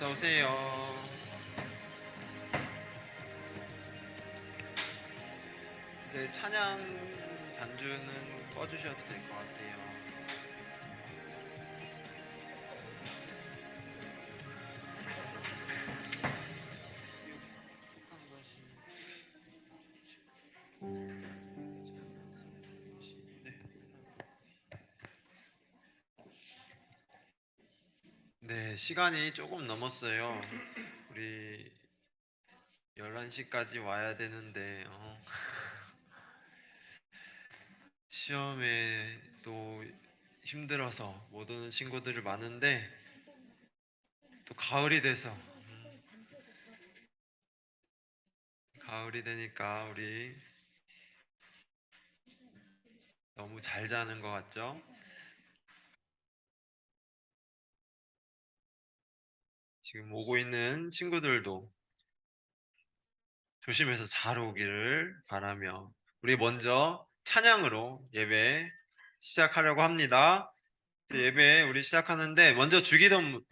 어서 오세요. 이제 찬양 반주는 꺼주셔도 될 것 같아요. 네, 시간이 조금 넘었어요. 우리 11시까지 와야 되는데 시험에 또 힘들어서 못 오는 친구들이 많은데 또 가을이 돼서 가을이 되니까 우리 너무 잘 자는 것 같죠? 지금 오고 있는 친구들도 조심해서 잘 오기를 바라며 우리 먼저 찬양으로 예배 시작하려고 합니다. 예배 우리 시작하는데 먼저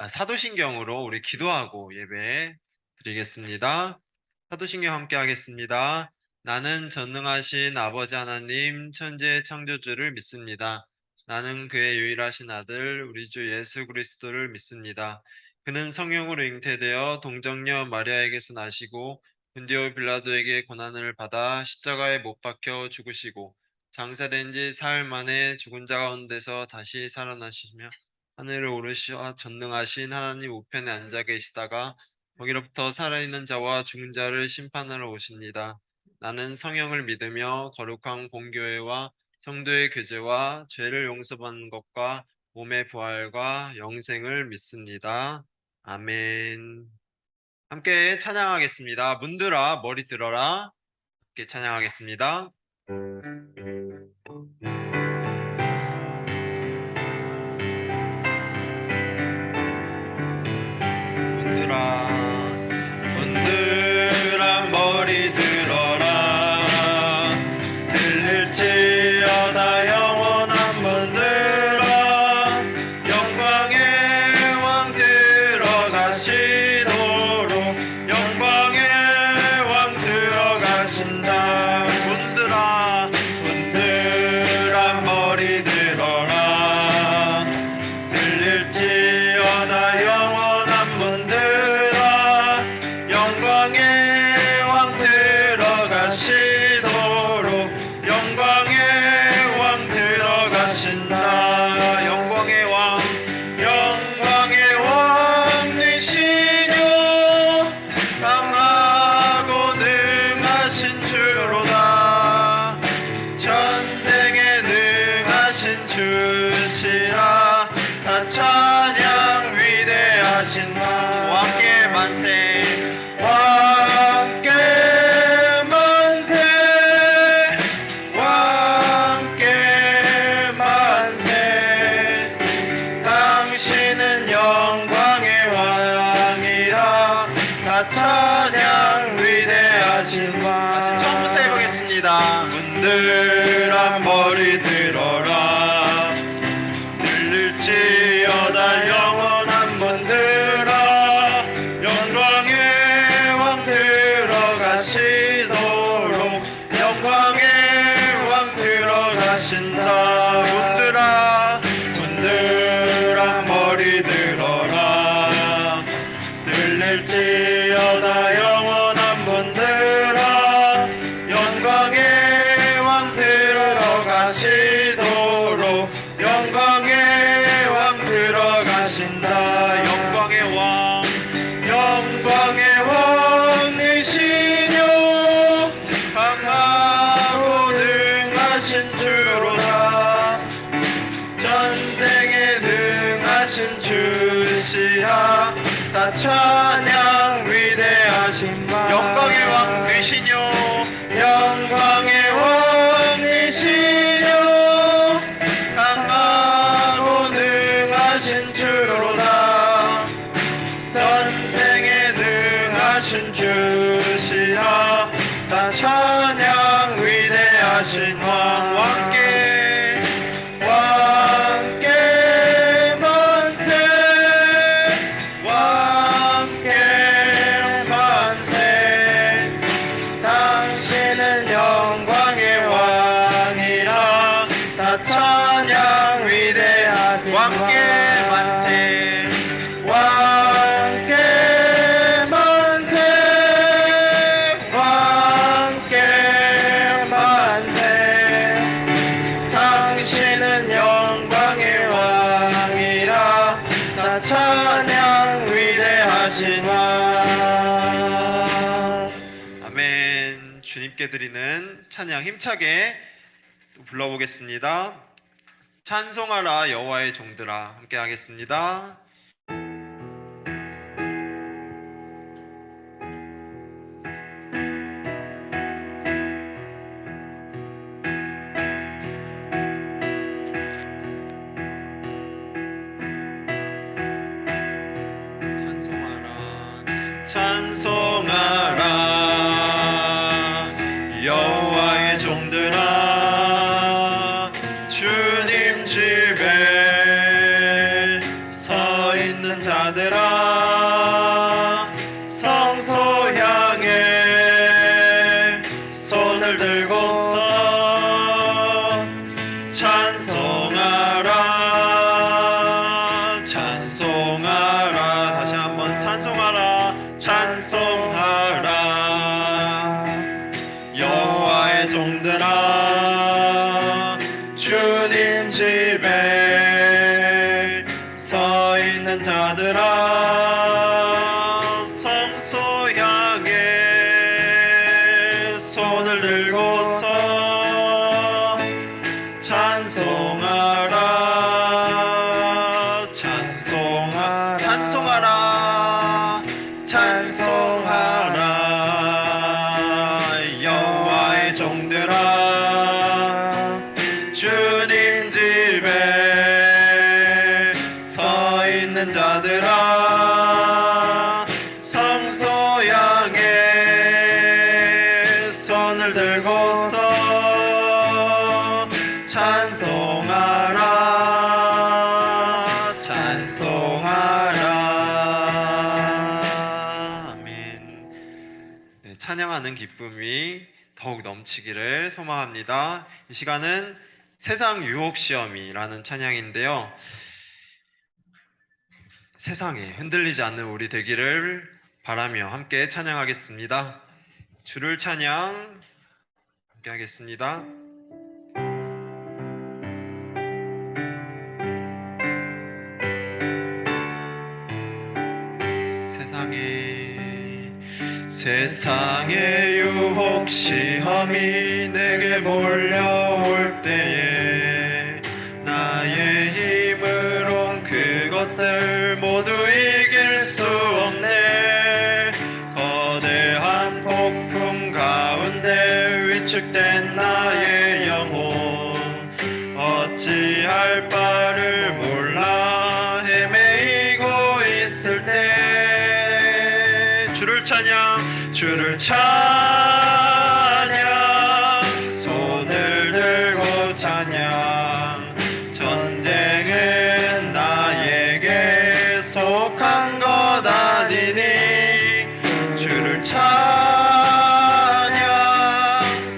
사도신경으로 우리 기도하고 예배 드리겠습니다. 사도신경 함께 하겠습니다. 나는 전능하신 아버지 하나님 천지의 창조주를 믿습니다. 나는 그의 유일하신 아들 우리 주 예수 그리스도를 믿습니다. 그는 성령으로 잉태되어 동정녀 마리아에게서 나시고 본디오 빌라도에게 고난을 받아 십자가에 못 박혀 죽으시고 장사된 지 사흘 만에 죽은 자 가운데서 다시 살아나시며 하늘을 오르시어 전능하신 하나님 우편에 앉아 계시다가 거기로부터 살아있는 자와 죽은 자를 심판하러 오십니다. 나는 성령을 믿으며 거룩한 공교회와 성도의 교제와 죄를 용서받는 것과 몸의 부활과 영생을 믿습니다. 아멘. 함께 찬양하겠습니다. 문들아 머리 들어라. 함께 찬양하겠습니다. 문들아 문들아 머리 들어라. 들릴지어다 영원한 문들아. 영광의 왕 들어가시도록 영광의 왕 들어가신다. 문들아 문들아 머리 들어라. 들릴지어다 영원한 문들아. 영광의 왕 들어가시도록 영광의 왕 들어가신다. 영광의 왕 영광의 왕이시뇨. 강하고 능하신 주로다. 전쟁에 능하신 주시라. 다 찬양 위대하신 왕께 만세. 왕께 만세. 왕께 만세. 당신은 영광의 왕이라. 다 찬양 위대하신 왕. 처음부터 해보겠습니다. 문들아 머리 들어라. 들릴지어다 영원한 문들아. 영광의 왕 들어가시도록 영광의 왕 들어가신다. 문들아 문들아 머리 들어라. 들릴지어다 영원한 문들아. 영광의 왕 들어가시도록 영광의 왕 들어가신다. 영광의 왕 영광의 왕이시뇨. 강하고 능하신 주로다. 전쟁에 능하신 주시라. 다 찬양 위대하신 왕. 영광의 왕 되시뇨. 영광의 왕이시뇨. 강하고 능하신 주로다. 전쟁에 능하신 주시라. 다 찬양 위대하신 왕. 왕께 왕께 만세. 왕 주님께 드리는 찬양 힘차게 또 불러보겠습니다. 찬송하라 여호와의 종들아, 함께 하겠습니다. 찬송하라 여호와의 종들아, 주님 집에 서 있는 자들아, 성소 향해 손을 들고서 찬송하라 찬송하라, 다시 한번 찬송하라 찬송하라 여호와의 종들아, 주님 집에 서 있는 자들아, 성소 향해 손을 들고서 찬송하라 찬송하라 찬송하라 여호와의 종들아, 주님 집에 서 있는 자들아, 성소 향해 손을 들고서 찬송하라 찬송하라. 아멘. 네, 찬양하는 기쁨이 더욱 넘치기를 소망합니다. 이 시간은 세상 유혹 시험이라는 찬양인데요, 세상에 흔들리지 않는 우리 되기를 바라며 함께 찬양하겠습니다. 주를 찬양 함께 하겠습니다. 세상의 유혹 시험이 내게 몰려올 때에 나의 힘으론 그것들 모두 이길 수 없네. 거대한 폭풍 가운데 위축된 나의 영혼, 어찌할 바를 몰라 헤매이고 있을 때 주를 찬양 손을 들고 찬양, 전쟁은 나에게 속한 것 아니니 주를 찬양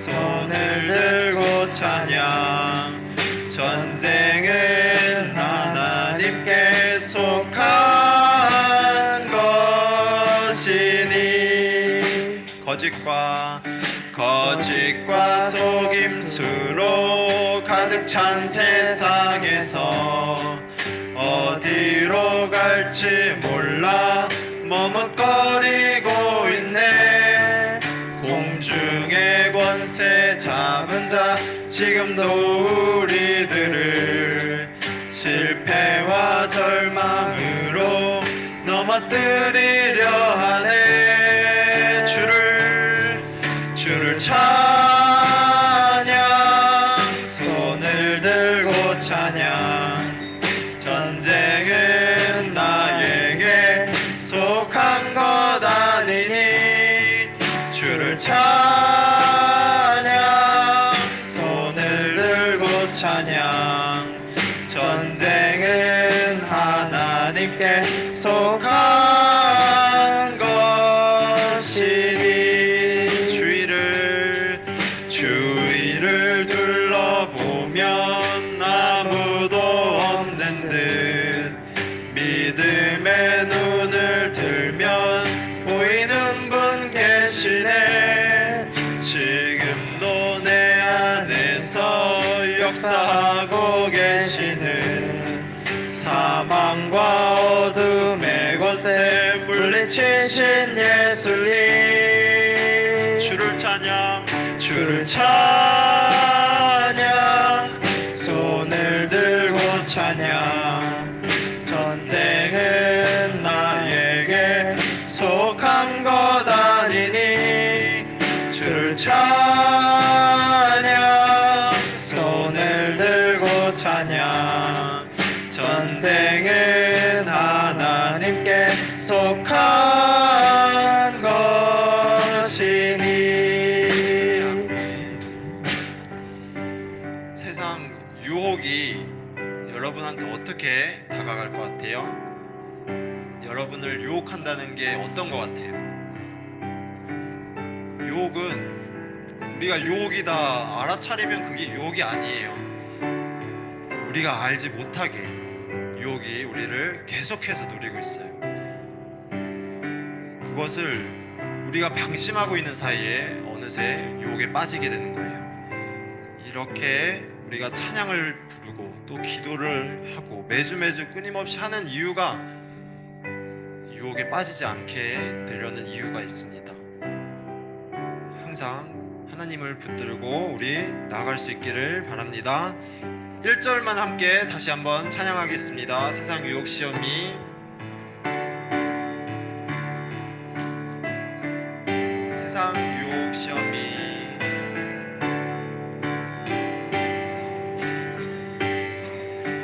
손을 들고 찬양, 전쟁은 하나님께 속한 것이니 거짓과 속임수로 가득 찬 세상에서 어디로 갈지 몰라 머뭇거리고 있네. 공중의 권세 잡은 자 지금도 우리들을 실패와 절망으로 넘어뜨리려 하네. 주를 찬양 손을 들고 찬양, 전쟁은 나에게 속한 것 아니니 주를 찬양 손을 들고 찬양, 전쟁은 하나님께 속한 것이니 주위를 둘러보면 아무도 없는 듯 믿음의 눈을 들면 보이는 분 계시네. 지금도 내 안에서 역사하고 계시는 사망과 어둠의 권세 물리치신 예수님, 주를 찬양 찬양 손을 들고 찬양 전쟁은 나에게 속한 것 아니니 주를 찬양 손을 들고 찬양 전쟁은 하나님께 속한 것이니. 세상 유혹이 여러분한테 어떻게 다가갈 것 같아요? 여러분을 유혹한다는 게 어떤 것 같아요? 유혹은 우리가 유혹이다 알아차리면 그게 유혹이 아니에요. 우리가 알지 못하게 유혹이 우리를 계속해서 누리고 있어요. 그것을 우리가 방심하고 있는 사이에 어느새 유혹에 빠지게 되는 거예요. 이렇게 우리가 찬양을 부르고 또 기도를 하고 매주 끊임없이 하는 이유가 유혹에 빠지지 않게 되려는 이유가 있습니다. 항상 하나님을 붙들고 우리 나아갈 수 있기를 바랍니다. 1절만 함께 다시 한번 찬양하겠습니다. 세상 유혹 시험이 세상 유혹 시험이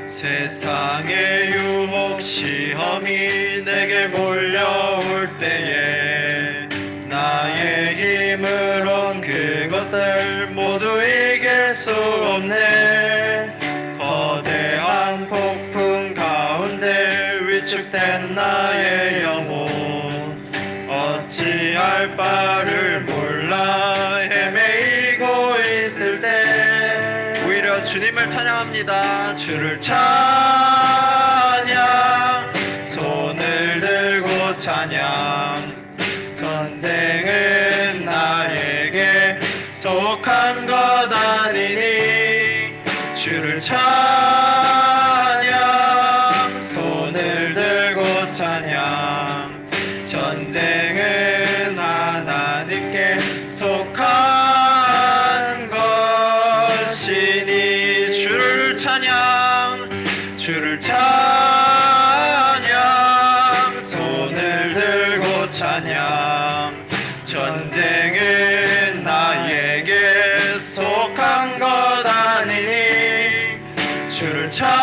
세상의 유혹 시험이 내게 몰려올 때에 나의 힘으론 그것들 모두 이길 수 없네. 거대한 폭풍 가운데 위축된 나의 영혼 어찌할 바를 몰라 헤매이고 있을 때 오히려 주님을 찬양합니다. 주를 찬양 손을 들고 찬양 전쟁은 나에게 속한 것 아니니 주를 찬양 손을 들고 찬양 전쟁은 하나님께 속한 것이니 주를 찬양 손을 들고 찬양 전쟁은 나에게 속한 것 아니니 주를 찬양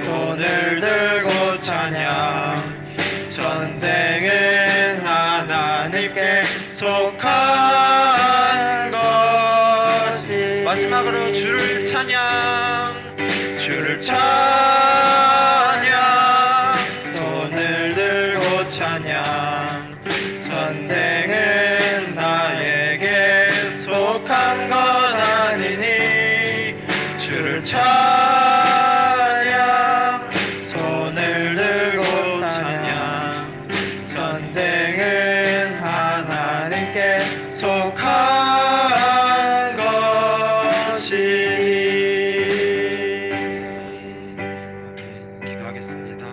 손을 들고 찬양 전쟁은 하나님께 속한 것이. 마지막으로 주를 찬양 손을 들고 찬양 전쟁은 나에게 속한 것 아니니 주를 찬양 손을 들고 찬양 전쟁은 하나님께 속한 것이니. 기도하겠습니다.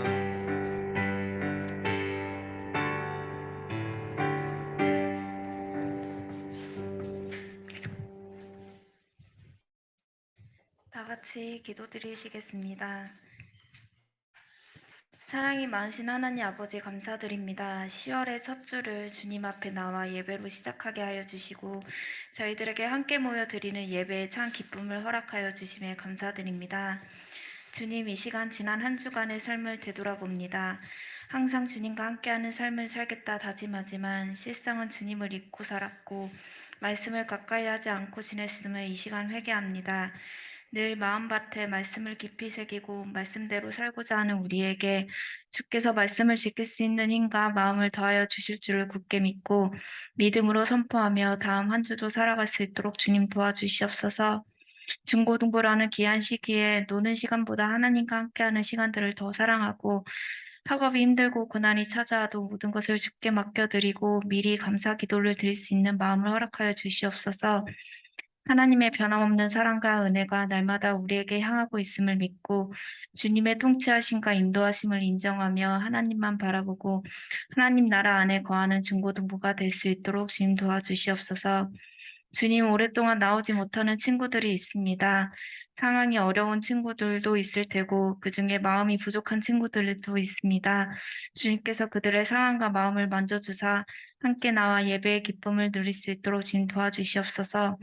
다 같이 기도드리시겠습니다. 사랑이 많으신 하나님 아버지 감사드립니다. 10월의 첫 주를 주님 앞에 나와 예배로 시작하게 하여 주시고 저희들에게 함께 모여 드리는 예배에 참 기쁨을 허락하여 주심에 감사드립니다. 주님, 이 시간 지난 한 주간의 삶을 되돌아봅니다. 항상 주님과 함께하는 삶을 살겠다 다짐하지만 실상은 주님을 잊고 살았고 말씀을 가까이 하지 않고 지냈음을 이 시간 회개합니다. 늘 마음밭에 말씀을 깊이 새기고 말씀대로 살고자 하는 우리에게 주께서 말씀을 지킬 수 있는 힘과 마음을 더하여 주실 줄을 굳게 믿고 믿음으로 선포하며 다음 한 주도 살아갈 수 있도록 주님 도와주시옵소서. 중고등부라는 귀한 시기에 노는 시간보다 하나님과 함께하는 시간들을 더 사랑하고 학업이 힘들고 고난이 찾아와도 모든 것을 주께 맡겨드리고 미리 감사 기도를 드릴 수 있는 마음을 허락하여 주시옵소서. 하나님의 변함없는 사랑과 은혜가 날마다 우리에게 향하고 있음을 믿고 주님의 통치하심과 인도하심을 인정하며 하나님만 바라보고 하나님 나라 안에 거하는 중고등부가 될 수 있도록 주님 도와주시옵소서. 주님, 오랫동안 나오지 못하는 친구들이 있습니다. 상황이 어려운 친구들도 있을 테고 그중에 마음이 부족한 친구들도 있습니다. 주님께서 그들의 상황과 마음을 만져주사 함께 나와 예배의 기쁨을 누릴 수 있도록 주님 도와주시옵소서.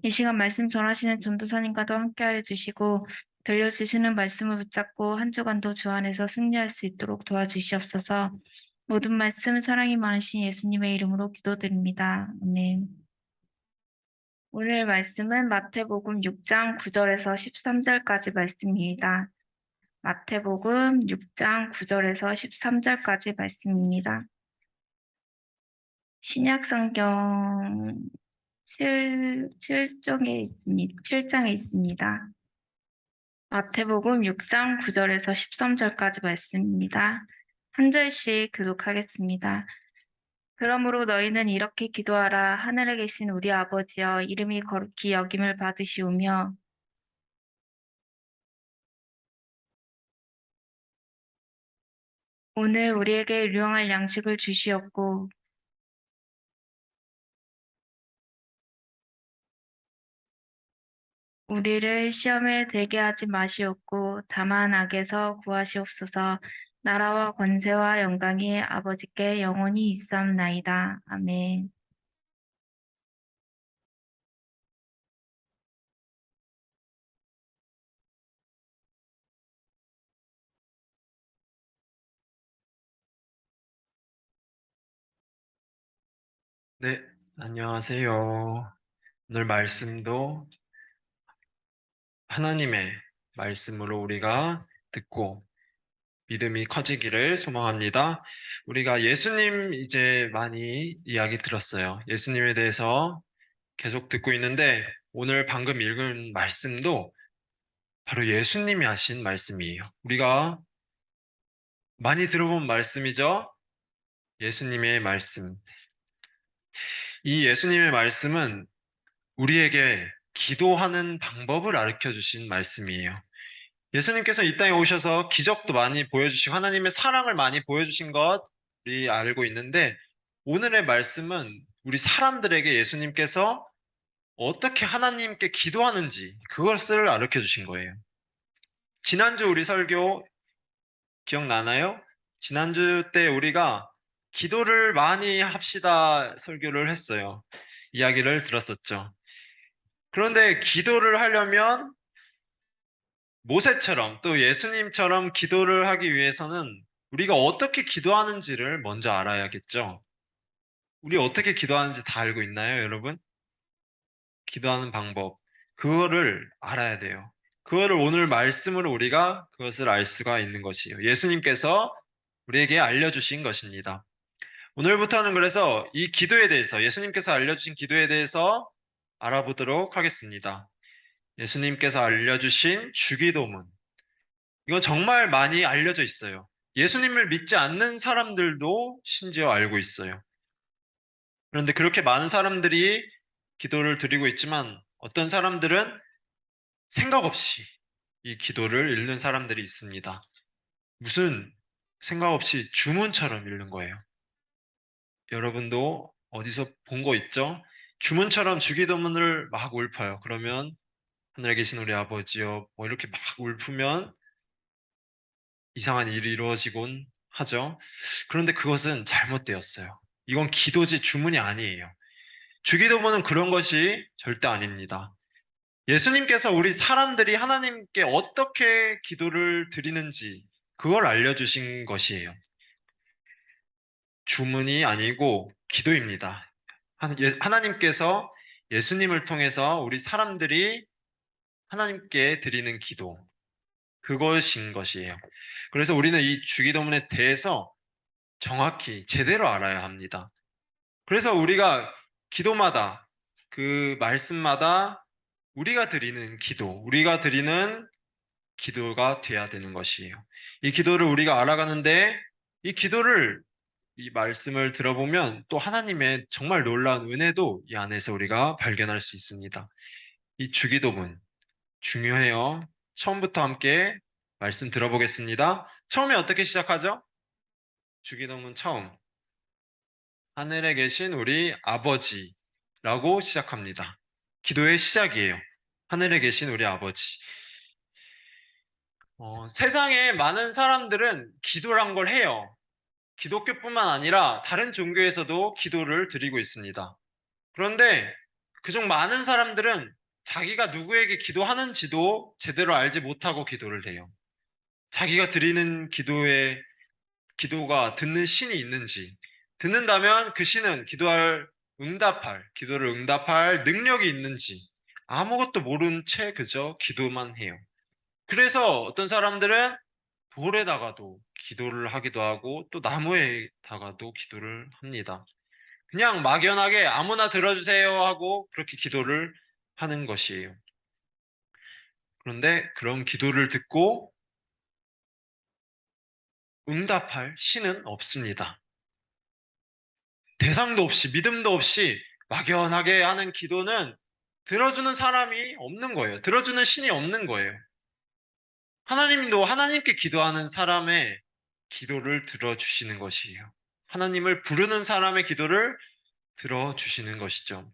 이 시간 말씀 전하시는 전도사님과도 함께하여 주시고 들려주시는 말씀을 붙잡고 한 주간도 주 안에서 승리할 수 있도록 도와주시옵소서. 모든 말씀 사랑이 많으신 예수님의 이름으로 기도드립니다. 아멘. 오늘 말씀은 마태복음 6장 9절에서 13절까지 말씀입니다. 마태복음 6장 9절에서 13절까지 말씀입니다. 신약성경 7장에 있습니다. 마태복음 6장 9절에서 13절까지 말씀입니다. 한 절씩 교독하겠습니다. 그러므로 너희는 이렇게 기도하라. 하늘에 계신 우리 아버지여, 이름이 거룩히 여김을 받으시오며 오늘 우리에게 일용할 양식을 주시옵고 우리를 시험에 들게 하지 마시옵고 다만 악에서 구하시옵소서. 나라와 권세와 영광이 아버지께 영원히 있사옵나이다. 아멘. 네, 안녕하세요. 오늘 말씀도 하나님의 말씀으로 우리가 듣고 믿음이 커지기를 소망합니다. 우리가 예수님 이제 많이 이야기 들었어요. 예수님에 대해서 계속 듣고 있는데 오늘 방금 읽은 말씀도 바로 예수님이 하신 말씀이에요. 우리가 많이 들어본 말씀이죠. 예수님의 말씀. 이 예수님의 말씀은 우리에게 기도하는 방법을 가르쳐 주신 말씀이에요. 예수님께서 이 땅에 오셔서 기적도 많이 보여주시고 하나님의 사랑을 많이 보여주신 것 우리 알고 있는데 오늘의 말씀은 우리 사람들에게 예수님께서 어떻게 하나님께 기도하는지 그것을 가르쳐 주신 거예요. 지난주 우리 설교 기억나나요? 지난주 때 우리가 기도를 많이 합시다 설교를 했어요. 이야기를 들었었죠. 그런데 기도를 하려면 모세처럼 또 예수님처럼 기도를 하기 위해서는 우리가 어떻게 기도하는지를 먼저 알아야겠죠. 우리 어떻게 기도하는지 다 알고 있나요, 여러분? 기도하는 방법. 그거를 알아야 돼요. 그거를 오늘 말씀으로 우리가 그것을 알 수가 있는 것이에요. 예수님께서 우리에게 알려주신 것입니다. 오늘부터는 그래서 이 기도에 대해서, 예수님께서 알려주신 기도에 대해서 알아보도록 하겠습니다. 예수님께서 알려주신 주기도문. 이건 정말 많이 알려져 있어요. 예수님을 믿지 않는 사람들도 심지어 알고 있어요. 그런데 그렇게 많은 사람들이 기도를 드리고 있지만 어떤 사람들은 생각 없이 이 기도를 읽는 사람들이 있습니다. 무슨 생각 없이 주문처럼 읽는 거예요. 여러분도 어디서 본 거 있죠? 주문처럼 주기도문을 막 읊어요. 그러면 하늘에 계신 우리 아버지요 뭐 이렇게 막 읊으면 이상한 일이 이루어지곤 하죠. 그런데 그것은 잘못되었어요. 이건 기도지 주문이 아니에요. 주기도문은 그런 것이 절대 아닙니다. 예수님께서 우리 사람들이 하나님께 어떻게 기도를 드리는지 그걸 알려주신 것이에요. 주문이 아니고 기도입니다. 하나님께서 예수님을 통해서 우리 사람들이 하나님께 드리는 기도, 그것인 것이에요. 그래서 우리는 이 주기도문에 대해서 정확히 제대로 알아야 합니다. 그래서 우리가 기도마다 그 말씀마다 우리가 드리는 기도, 우리가 드리는 기도가 돼야 되는 것이에요. 이 기도를 우리가 알아가는데 이 기도를 이 말씀을 들어보면 또 하나님의 정말 놀라운 은혜도 이 안에서 우리가 발견할 수 있습니다. 이 주기도문 중요해요. 처음부터 함께 말씀 들어보겠습니다. 처음에 어떻게 시작하죠? 주기도문 처음. 하늘에 계신 우리 아버지라고 시작합니다. 기도의 시작이에요. 하늘에 계신 우리 아버지. 세상에 많은 사람들은 기도란 걸 해요. 기독교뿐만 아니라 다른 종교에서도 기도를 드리고 있습니다. 그런데 그중 많은 사람들은 자기가 누구에게 기도하는지도 제대로 알지 못하고 기도를 해요. 자기가 드리는 기도가 듣는 신이 있는지, 듣는다면 그 신은 기도를 응답할 능력이 있는지 아무것도 모른 채 그저 기도만 해요. 그래서 어떤 사람들은 돌에다가도 기도를 하기도 하고 또 나무에다가도 기도를 합니다. 그냥 막연하게 아무나 들어주세요 하고 그렇게 기도를 하는 것이에요. 그런데 그런 기도를 듣고 응답할 신은 없습니다. 대상도 없이 믿음도 없이 막연하게 하는 기도는 들어주는 사람이 없는 거예요. 들어주는 신이 없는 거예요. 하나님도 하나님께 기도하는 사람의 기도를 들어주시는 것이에요. 하나님을 부르는 사람의 기도를 들어주시는 것이죠.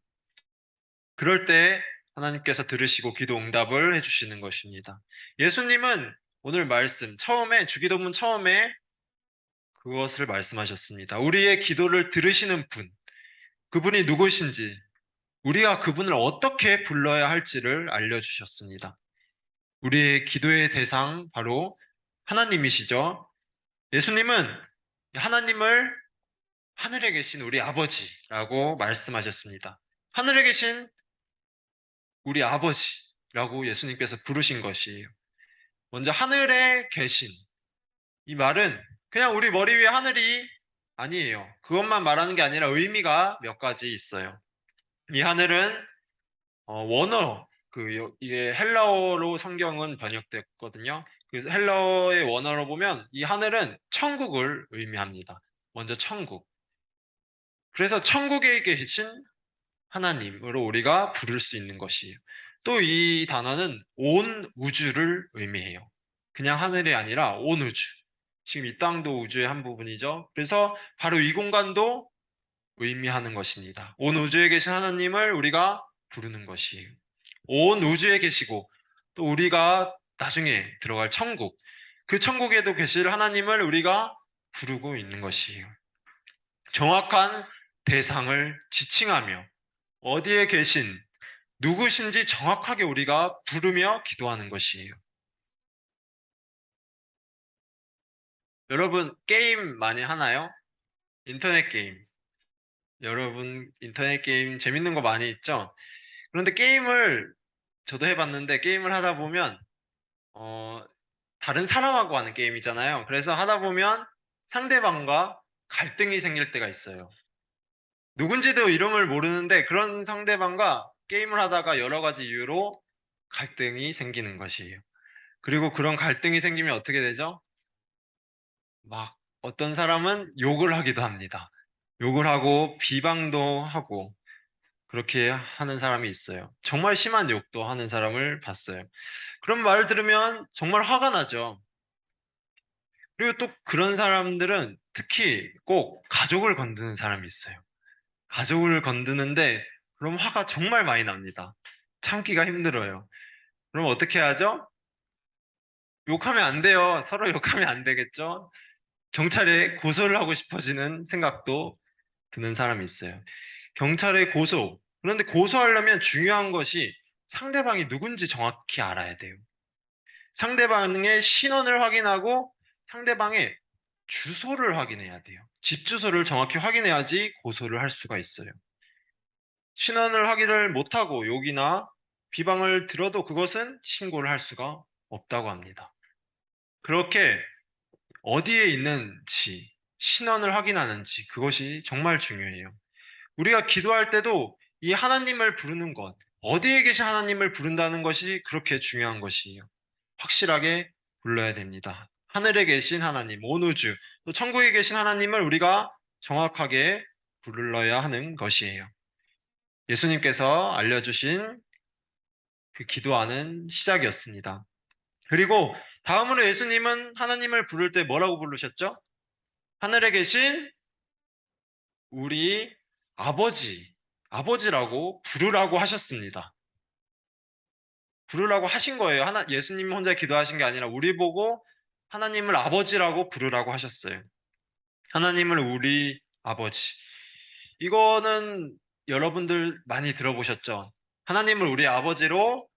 그럴 때 하나님께서 들으시고 기도 응답을 해주시는 것입니다. 예수님은 오늘 말씀 주기도문 처음에 그것을 말씀하셨습니다. 우리의 기도를 들으시는 분, 그분이 누구신지, 우리가 그분을 어떻게 불러야 할지를 알려주셨습니다. 우리의 기도의 대상, 바로 하나님이시죠. 예수님은 하나님을 하늘에 계신 우리 아버지라고 말씀하셨습니다. 하늘에 계신 우리 아버지라고 예수님께서 부르신 것이에요. 먼저 하늘에 계신 이 말은 그냥 우리 머리 위에 하늘이 아니에요. 그것만 말하는 게 아니라 의미가 몇 가지 있어요. 이 하늘은 원어, 이게 헬라어로 성경은 번역됐거든요. 그 헬라어의 원어로 보면 이 하늘은 천국을 의미합니다. 먼저 천국. 그래서 천국에 계신 하나님으로 우리가 부를 수 있는 것이에요. 또 이 단어는 온 우주를 의미해요. 그냥 하늘이 아니라 온 우주. 지금 이 땅도 우주의 한 부분이죠. 그래서 바로 이 공간도 의미하는 것입니다. 온 우주에 계신 하나님을 우리가 부르는 것이에요. 온 우주에 계시고 또 우리가 나중에 들어갈 천국, 그 천국에도 계실 하나님을 우리가 부르고 있는 것이에요. 정확한 대상을 지칭하며 어디에 계신 누구신지 정확하게 우리가 부르며 기도하는 것이에요. 여러분, 게임 많이 하나요? 인터넷 게임. 여러분, 인터넷 게임 재밌는 거 많이 있죠? 그런데 저도 해봤는데, 게임을 하다 보면, 어, 다른 사람하고 하는 게임이잖아요. 그래서 하다 보면 상대방과 갈등이 생길 때가 있어요. 누군지도 이름을 모르는데 그런 상대방과 게임을 하다가 여러 가지 이유로 갈등이 생기는 것이에요. 그리고 그런 갈등이 생기면 어떻게 되죠? 막 어떤 사람은 욕을 하기도 합니다. 욕을 하고 비방도 하고 그렇게 하는 사람이 있어요. 정말 심한 욕도 하는 사람을 봤어요. 그런 말을 들으면 정말 화가 나죠. 그리고 또 그런 사람들은 특히 꼭 가족을 건드는 사람이 있어요. 가족을 건드는데 그럼 화가 정말 많이 납니다. 참기가 힘들어요. 그럼 어떻게 하죠? 욕하면 안 돼요. 서로 욕하면 안 되겠죠? 경찰에 고소를 하고 싶어지는 생각도 드는 사람이 있어요. 경찰에 고소. 그런데 고소하려면 중요한 것이 상대방이 누군지 정확히 알아야 돼요. 상대방의 신원을 확인하고 상대방의 주소를 확인해야 돼요. 집 주소를 정확히 확인해야지 고소를 할 수가 있어요. 신원을 확인을 못하고 욕이나 비방을 들어도 그것은 신고를 할 수가 없다고 합니다. 그렇게 어디에 있는지, 신원을 확인하는지 그것이 정말 중요해요. 우리가 기도할 때도 이 하나님을 부르는 것, 어디에 계신 하나님을 부른다는 것이 그렇게 중요한 것이에요. 확실하게 불러야 됩니다. 하늘에 계신 하나님, 온 우주, 또 천국에 계신 하나님을 우리가 정확하게 불러야 하는 것이에요. 예수님께서 알려주신 그 기도하는 시작이었습니다. 그리고 다음으로 예수님은 하나님을 부를 때 뭐라고 부르셨죠? 하늘에 계신 우리 아버지라고 부르라고 하셨습니다. 부르라고 하신 거예요. 예수님 혼자 기도하신 게 아니라 우리 보고 하나님을 아버지라고 부르라고 하셨어요. 하나님을 우리 아버지. 이거는 여러분들 많이 들어보셨죠? 하나님을 우리 아버지로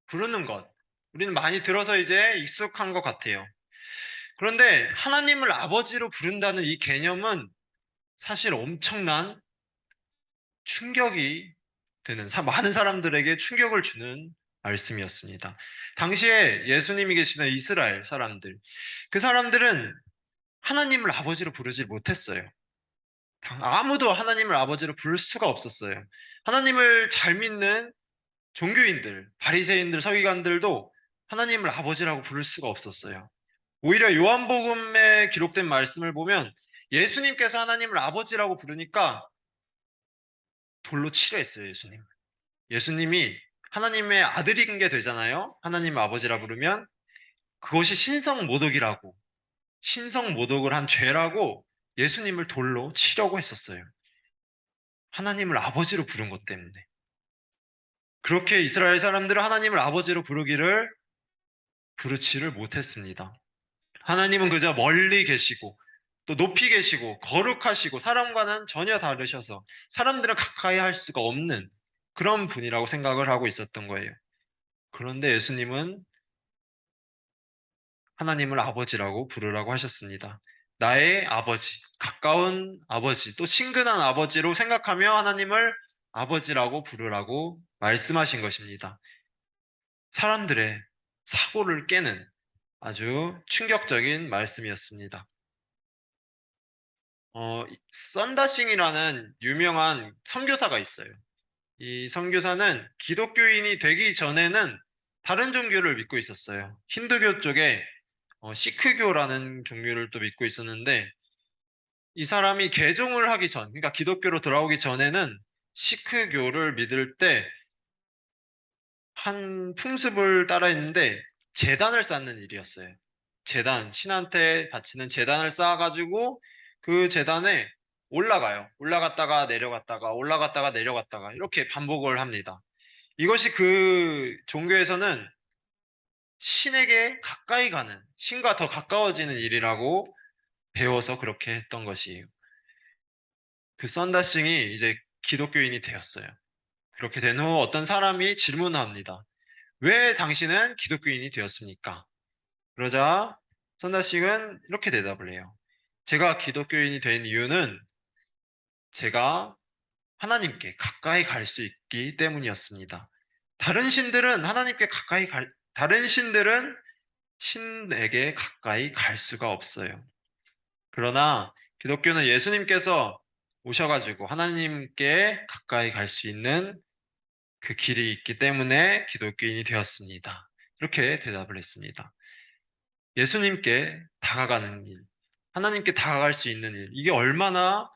부르는 것. 우리는 많이 들어서 이제 익숙한 것 같아요. 그런데 하나님을 아버지로 부른다는 이 개념은 사실 엄청난 충격이 많은 사람들에게 충격을 주는 말씀이었습니다. 당시에 예수님이 계시는 이스라엘 사람들, 그 사람들은 하나님을 아버지로 부르지 못했어요. 아무도 하나님을 아버지로 부를 수가 없었어요. 하나님을 잘 믿는 종교인들, 바리새인들, 서기관들도 하나님을 아버지라고 부를 수가 없었어요. 오히려 요한복음에 기록된 말씀을 보면 예수님께서 하나님을 아버지라고 부르니까 돌로 치려 했어요, 예수님. 예수님이 하나님의 아들인 게 되잖아요. 하나님 아버지라 부르면 그것이 신성모독이라고, 신성모독을 한 죄라고 예수님을 돌로 치려고 했었어요. 하나님을 아버지로 부른 것 때문에. 그렇게 이스라엘 사람들은 하나님을 아버지로 부르지를 못했습니다. 하나님은 그저 멀리 계시고 또 높이 계시고 거룩하시고 사람과는 전혀 다르셔서 사람들은 가까이 할 수가 없는 그런 분이라고 생각을 하고 있었던 거예요. 그런데 예수님은 하나님을 아버지라고 부르라고 하셨습니다. 나의 아버지, 가까운 아버지, 또 친근한 아버지로 생각하며 하나님을 아버지라고 부르라고 말씀하신 것입니다. 사람들의 사고를 깨는 아주 충격적인 말씀이었습니다. 썬다싱이라는 유명한 선교사가 있어요. 이 선교사는 기독교인이 되기 전에는 다른 종교를 믿고 있었어요. 힌두교 쪽에 시크교라는 종교를 또 믿고 있었는데 이 사람이 개종을 하기 전, 그러니까 기독교로 돌아오기 전에는 시크교를 믿을 때 한 풍습을 따라했는데 제단을 쌓는 일이었어요. 신한테 바치는 제단을 쌓아가지고 그 제단에 올라가요. 올라갔다가 내려갔다가 올라갔다가 내려갔다가 이렇게 반복을 합니다. 이것이 그 종교에서는 신에게 가까이 가는, 신과 더 가까워지는 일이라고 배워서 그렇게 했던 것이에요. 그 썬다싱이 이제 기독교인이 되었어요. 그렇게 된 후 어떤 사람이 질문합니다. 왜 당신은 기독교인이 되었습니까? 그러자 썬다싱은 이렇게 대답을 해요. 제가 기독교인이 된 이유는 제가 하나님께 가까이 갈 수 있기 때문이었습니다. 다른 신들은 신에게 가까이 갈 수가 없어요. 그러나 기독교는 예수님께서 오셔가지고 하나님께 가까이 갈 수 있는 그 길이 있기 때문에 기독교인이 되었습니다. 이렇게 대답을 했습니다. 예수님께 다가가는 일, 하나님께 다가갈 수 있는 일, 이게 얼마나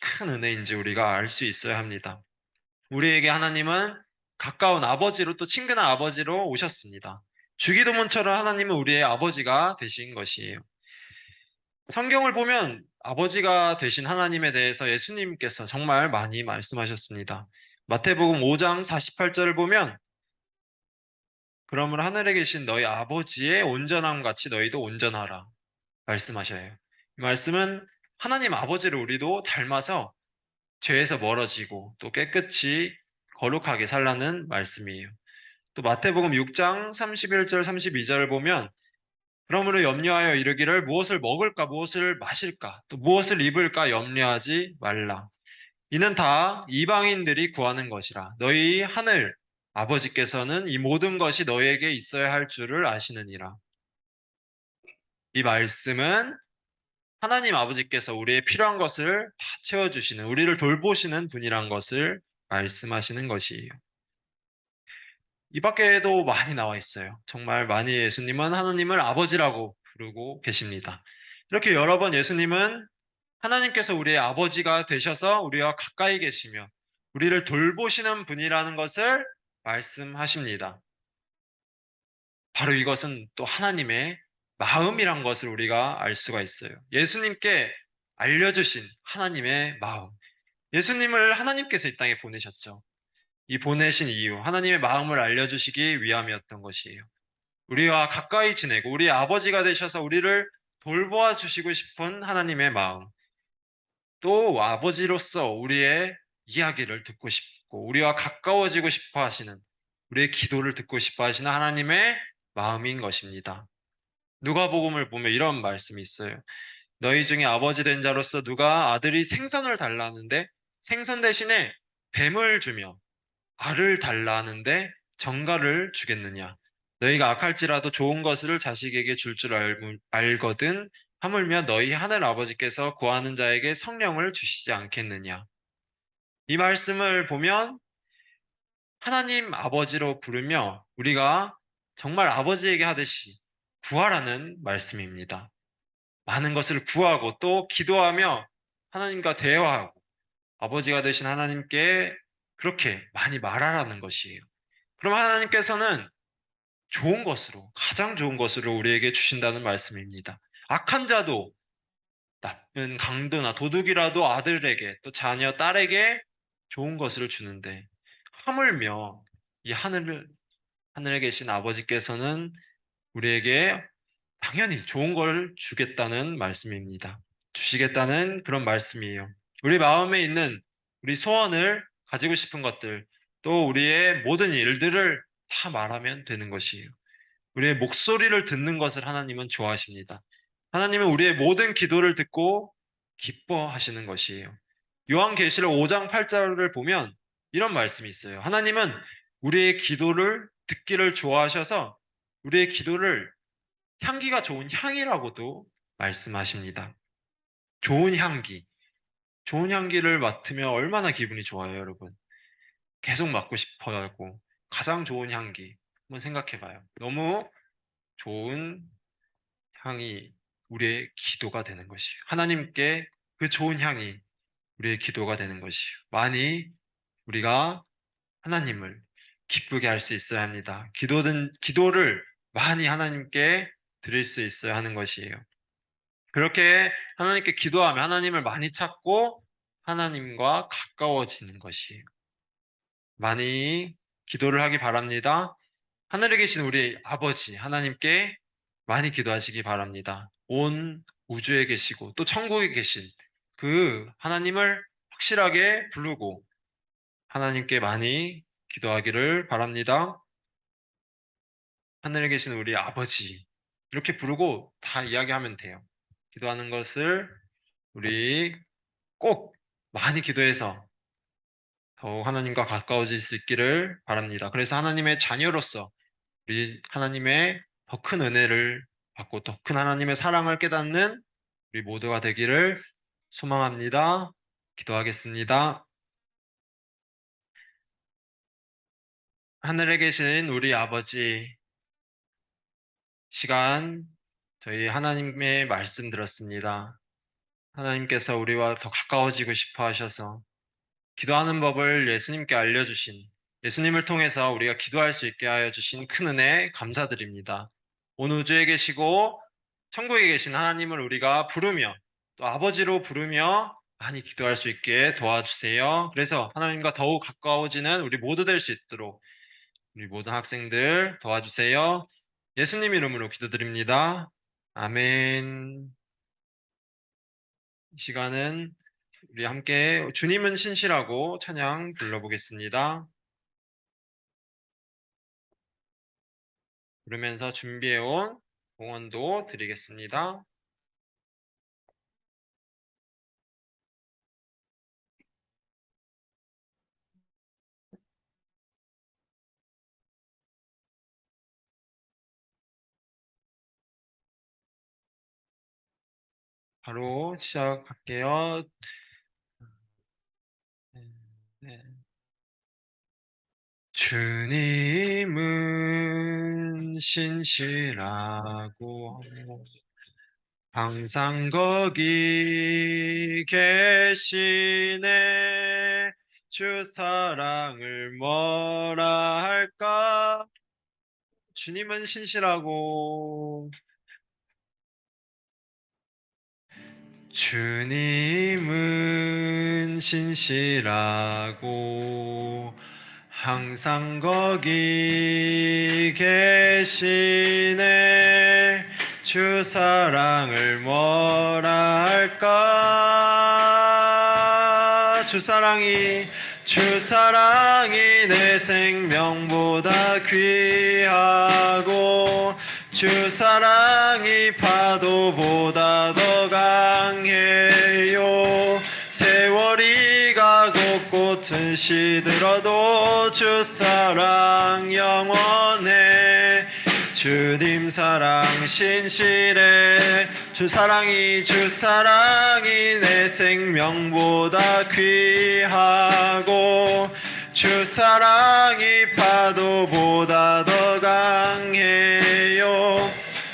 큰 은혜인지 우리가 알 수 있어야 합니다. 우리에게 하나님은 가까운 아버지로 또 친근한 아버지로 오셨습니다. 주기도문처럼 하나님은 우리의 아버지가 되신 것이에요. 성경을 보면 아버지가 되신 하나님에 대해서 예수님께서 정말 많이 말씀하셨습니다. 마태복음 5장 48절을 보면 그러므로 하늘에 계신 너희 아버지의 온전함 같이 너희도 온전하라 말씀하셔요. 이 말씀은 하나님 아버지를 우리도 닮아서 죄에서 멀어지고 또 깨끗이 거룩하게 살라는 말씀이에요. 또 마태복음 6장 31절 32절을 보면 그러므로 염려하여 이르기를 무엇을 먹을까 무엇을 마실까 또 무엇을 입을까 염려하지 말라. 이는 다 이방인들이 구하는 것이라. 너희 하늘 아버지께서는 이 모든 것이 너희에게 있어야 할 줄을 아시느니라. 이 말씀은 하나님 아버지께서 우리의 필요한 것을 다 채워주시는, 우리를 돌보시는 분이란 것을 말씀하시는 것이에요. 이 밖에도 많이 나와 있어요. 정말 많이 예수님은 하나님을 아버지라고 부르고 계십니다. 이렇게 여러 번 예수님은 하나님께서 우리의 아버지가 되셔서 우리와 가까이 계시며 우리를 돌보시는 분이라는 것을 말씀하십니다. 바로 이것은 또 하나님의 마음이란 것을 우리가 알 수가 있어요. 예수님께 알려주신 하나님의 마음. 예수님을 하나님께서 이 땅에 보내셨죠. 이 보내신 이유, 하나님의 마음을 알려주시기 위함이었던 것이에요. 우리와 가까이 지내고 우리 아버지가 되셔서 우리를 돌보아 주시고 싶은 하나님의 마음. 또 아버지로서 우리의 이야기를 듣고 싶고 우리와 가까워지고 싶어 하시는 우리의 기도를 듣고 싶어 하시는 하나님의 마음인 것입니다. 누가복음을 보면 이런 말씀이 있어요. 너희 중에 아버지 된 자로서 누가 아들이 생선을 달라는데 생선 대신에 뱀을 주며 알을 달라는데 정갈을 주겠느냐? 너희가 악할지라도 좋은 것을 자식에게 줄 줄 알거든 하물며 너희 하늘 아버지께서 구하는 자에게 성령을 주시지 않겠느냐? 이 말씀을 보면 하나님 아버지로 부르며 우리가 정말 아버지에게 하듯이 구하라는 말씀입니다. 많은 것을 구하고 또 기도하며 하나님과 대화하고 아버지가 되신 하나님께 그렇게 많이 말하라는 것이에요. 그럼 하나님께서는 좋은 것으로, 가장 좋은 것으로 우리에게 주신다는 말씀입니다. 악한 자도 나쁜 강도나 도둑이라도 아들에게 또 자녀, 딸에게 좋은 것을 주는데 하물며 이 하늘에 계신 아버지께서는 우리에게 당연히 좋은 걸 주겠다는 말씀입니다. 주시겠다는 그런 말씀이에요. 우리 마음에 있는 우리 소원을 가지고 싶은 것들, 또 우리의 모든 일들을 다 말하면 되는 것이에요. 우리의 목소리를 듣는 것을 하나님은 좋아하십니다. 하나님은 우리의 모든 기도를 듣고 기뻐하시는 것이에요. 요한계시록 5장 8절을 보면 이런 말씀이 있어요. 하나님은 우리의 기도를 듣기를 좋아하셔서 우리의 기도를 향기가 좋은 향이라고도 말씀하십니다. 좋은 향기. 좋은 향기를 맡으면 얼마나 기분이 좋아요, 여러분. 계속 맡고 싶어 하고 가장 좋은 향기. 한번 생각해 봐요. 너무 좋은 향이 우리의 기도가 되는 것이에요. 하나님께 그 좋은 향이 우리의 기도가 되는 것이에요. 많이 우리가 하나님을 기쁘게 할 수 있어야 합니다. 기도를 많이 하나님께 드릴 수 있어야 하는 것이에요. 그렇게 하나님께 기도하며 하나님을 많이 찾고 하나님과 가까워지는 것이에요. 많이 기도를 하기 바랍니다. 하늘에 계신 우리 아버지 하나님께 많이 기도하시기 바랍니다. 온 우주에 계시고 또 천국에 계신 그 하나님을 확실하게 부르고 하나님께 많이 기도하기를 바랍니다. 하늘에 계신 우리 아버지 이렇게 부르고 다 이야기하면 돼요. 기도하는 것을 우리 꼭 많이 기도해서 더욱 하나님과 가까워질 수 있기를 바랍니다. 그래서 하나님의 자녀로서 우리 하나님의 더 큰 은혜를 받고 더 큰 하나님의 사랑을 깨닫는 우리 모두가 되기를 소망합니다. 기도하겠습니다. 하늘에 계신 우리 아버지, 시간 저희 하나님의 말씀 들었습니다. 하나님께서 우리와 더 가까워지고 싶어 하셔서 기도하는 법을 예수님께 알려주신 예수님을 통해서 우리가 기도할 수 있게 하여 주신 큰 은혜 감사드립니다. 온 우주에 계시고 천국에 계신 하나님을 우리가 부르며 또 아버지로 부르며 많이 기도할 수 있게 도와주세요. 그래서 하나님과 더욱 가까워지는 우리 모두 될 수 있도록 우리 모든 학생들 도와주세요. 예수님 이름으로 기도드립니다. 아멘. 이 시간은 우리 함께 주님은 신실하고 찬양 불러보겠습니다. 부르면서 준비해온 공헌도 드리겠습니다. 바로 시작할게요. 네. 주님은 신실하고 항상 거기 계시네. 주 사랑을 뭐라 할까? 주님은 신실하고 주님은 신실하고 항상 거기 계시네. 주 사랑을 뭐라 할까? 주 사랑이 내 생명보다 귀하고 주 사랑이 파도보다 더 강해요. 세월이 가고 꽃은 시들어도 주 사랑 영원해. 주님 사랑 신실해. 주 사랑이 내 생명보다 귀하고 주 사랑이 파도보다 더 강해요.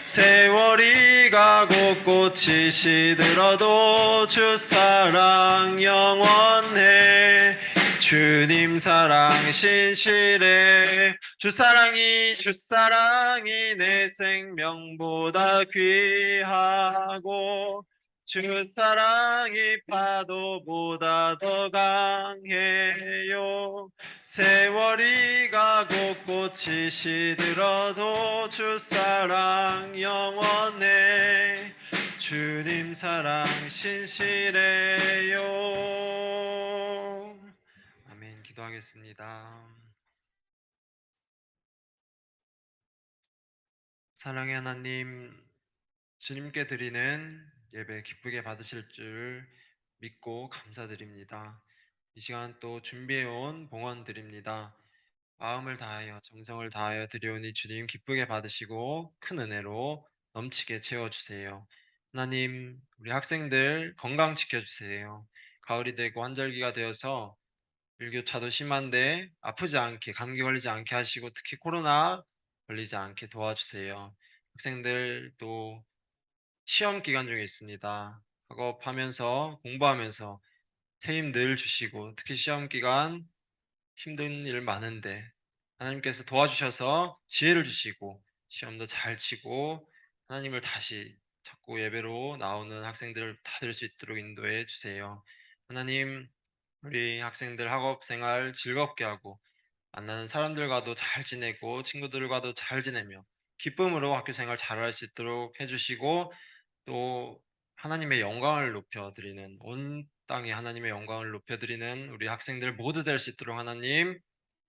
세월이 가고 꽃이 시들어도 주 사랑 영원해. 주님 사랑 신실해. 주 사랑이 내 생명보다 귀하고 주 사랑이 파도보다 더 강해요. 세월이 가고 꽃이 시들어도 주 사랑 영원해. 주님 사랑 신실해요. 아멘. 기도하겠습니다. 사랑의 하나님, 주님께 드리는 예배 기쁘게 받으실 줄 믿고 감사드립니다. 이 시간 또 준비해온 봉헌 드립니다. 마음을 다하여 정성을 다하여 드려오니 주님 기쁘게 받으시고 큰 은혜로 넘치게 채워주세요. 하나님, 우리 학생들 건강 지켜주세요. 가을이 되고 한절기가 되어서 일교차도 심한데 아프지 않게, 감기 걸리지 않게 하시고 특히 코로나 걸리지 않게 도와주세요. 학생들 또 시험 기간 중에 있습니다. 학업하면서 공부하면서 새 힘 늘 주시고 특히 시험 기간 힘든 일 많은데 하나님께서 도와주셔서 지혜를 주시고 시험도 잘 치고 하나님을 다시 찾고 예배로 나오는 학생들을 다 될 수 있도록 인도해 주세요. 하나님, 우리 학생들 학업 생활 즐겁게 하고 만나는 사람들과도 잘 지내고 친구들과도 잘 지내며 기쁨으로 학교 생활 잘할 수 있도록 해주시고 또 하나님의 영광을 높여드리는 온 땅에 하나님의 영광을 높여드리는 우리 학생들 모두 될 수 있도록 하나님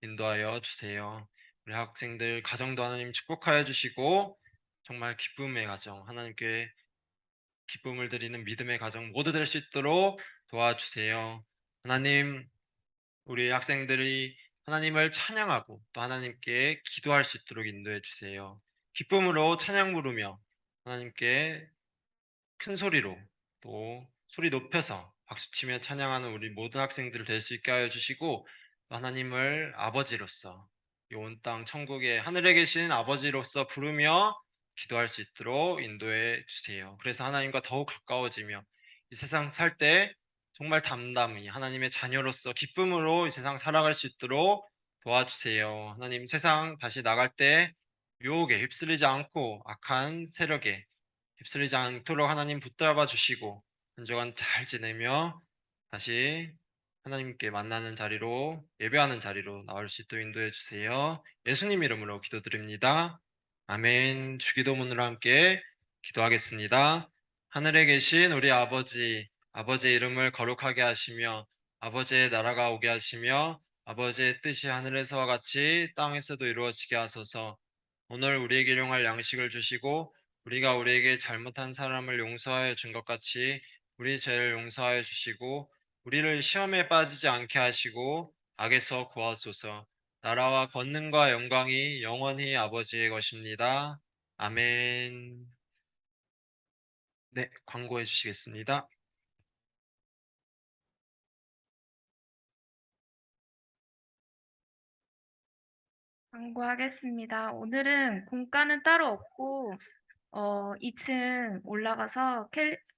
인도하여 주세요. 우리 학생들 가정도 하나님 축복하여 주시고 정말 기쁨의 가정 하나님께 기쁨을 드리는 믿음의 가정 모두 될 수 있도록 도와주세요. 하나님, 우리 학생들이 하나님을 찬양하고 또 하나님께 기도할 수 있도록 인도해 주세요. 기쁨으로 찬양 부르며 하나님께 큰 소리로 또 소리 높여서 박수치며 찬양하는 우리 모든 학생들 될 수 있게 하여 주시고 또 하나님을 아버지로서 이 온 땅 천국의 하늘에 계신 아버지로서 부르며 기도할 수 있도록 인도해 주세요. 그래서 하나님과 더욱 가까워지며 이 세상 살 때 정말 담담히 하나님의 자녀로서 기쁨으로 이 세상 살아갈 수 있도록 도와주세요. 하나님, 세상 다시 나갈 때 유혹에 휩쓸리지 않고 악한 세력에 휩쓸리지 않도록 하나님 붙잡아 주시고 한 주간 잘 지내며 다시 하나님께 만나는 자리로 예배하는 자리로 나올 수 있도록 인도해 주세요. 예수님 이름으로 기도드립니다. 아멘. 주기도문으로 함께 기도하겠습니다. 하늘에 계신 우리 아버지, 아버지의 이름을 거룩하게 하시며 아버지의 나라가 오게 하시며 아버지의 뜻이 하늘에서와 같이 땅에서도 이루어지게 하소서. 오늘 우리에게 일용할 양식을 주시고 우리가 우리에게 잘못한 사람을 용서하여 준 것 같이 우리 죄를 용서하여 주시고 우리를 시험에 빠지지 않게 하시고 악에서 구하소서. 나라와 권능과 영광이 영원히 아버지의 것입니다. 아멘. 네, 광고해 주시겠습니다. 광고하겠습니다. 오늘은 공가는 따로 없고 2층 올라가서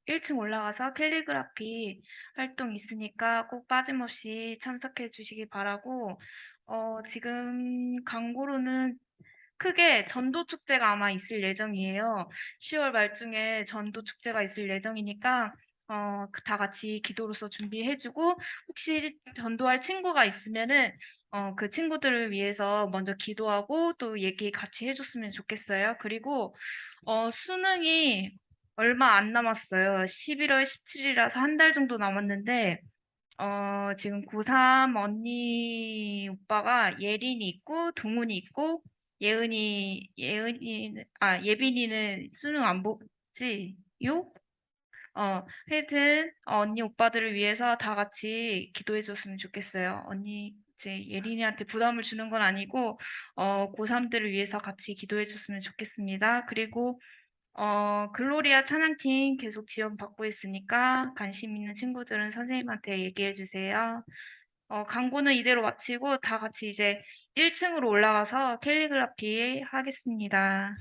1층 올라가서 캘리그라피 활동 있으니까 꼭 빠짐없이 참석해 주시기 바라고, 지금 광고로는 크게 전도 축제가 아마 있을 예정이에요. 10월 말중에 전도 축제가 있을 예정이니까 다 같이 기도로서 준비해주고, 혹시 전도할 친구가 있으면은 그 친구들을 위해서 먼저 기도하고 또 얘기 같이 해줬으면 좋겠어요. 그리고 수능이 얼마 안 남았어요. 11월 17일이라서 한 달 정도 남았는데, 지금 고3 언니 오빠가 예린이 있고 동훈이 있고 예빈이는 수능 안 보지요? 하여튼 언니 오빠들을 위해서 다 같이 기도해 줬으면 좋겠어요. 언니 이제 예린이한테 부담을 주는 건 아니고 고3들을 위해서 같이 기도해 줬으면 좋겠습니다. 그리고 글로리아 찬양팀 계속 지원받고 있으니까 관심 있는 친구들은 선생님한테 얘기해 주세요. 광고는 이대로 마치고 다 같이 이제 1층으로 올라가서 캘리그라피 하겠습니다.